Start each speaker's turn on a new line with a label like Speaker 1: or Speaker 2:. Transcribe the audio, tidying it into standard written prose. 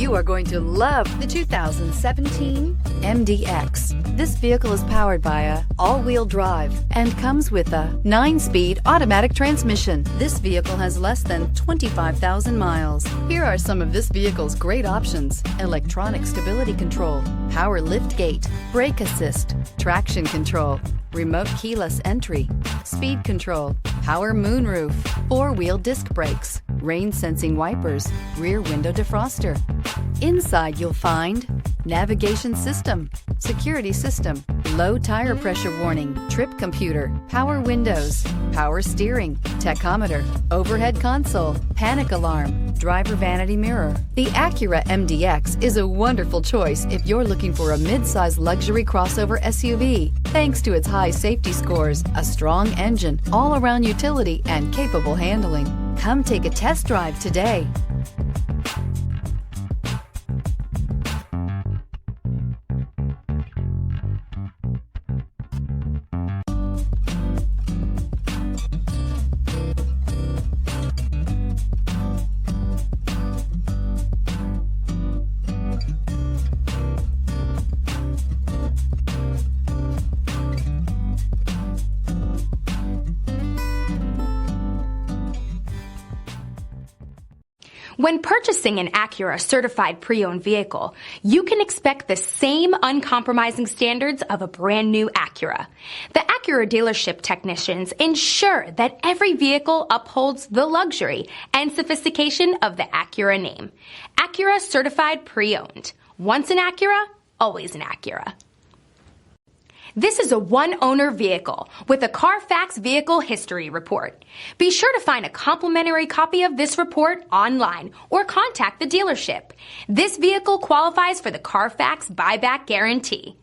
Speaker 1: You are going to love the 2017 MDX. This vehicle is powered by a all-wheel drive and comes with a 9-speed automatic transmission. This vehicle has less than 25,000 miles. Here are some of this vehicle's great options: electronic stability control, power liftgate, brake assist, traction control, remote keyless entry, speed control, power moonroof, 4-wheel disc brakes, rain sensing wipers, rear window defroster. Inside you'll find navigation system, security system, low tire pressure warning, trip computer, power windows, power steering, tachometer, overhead console, panic alarm, driver vanity mirror. The Acura MDX is a wonderful choice if you're looking for a mid-size luxury crossover SUV. Thanks to its high safety scores, a strong engine, all-around utility, and capable handling. Come take a test drive today.
Speaker 2: When purchasing an Acura certified pre-owned vehicle, you can expect the same uncompromising standards of a brand new Acura. The Acura dealership technicians ensure that every vehicle upholds the luxury and sophistication of the Acura name. Acura certified pre-owned. Once an Acura, always an Acura. This is a one-owner vehicle with a Carfax Vehicle History Report. Be sure to find a complimentary copy of this report online or contact the dealership. This vehicle qualifies for the Carfax Buyback Guarantee.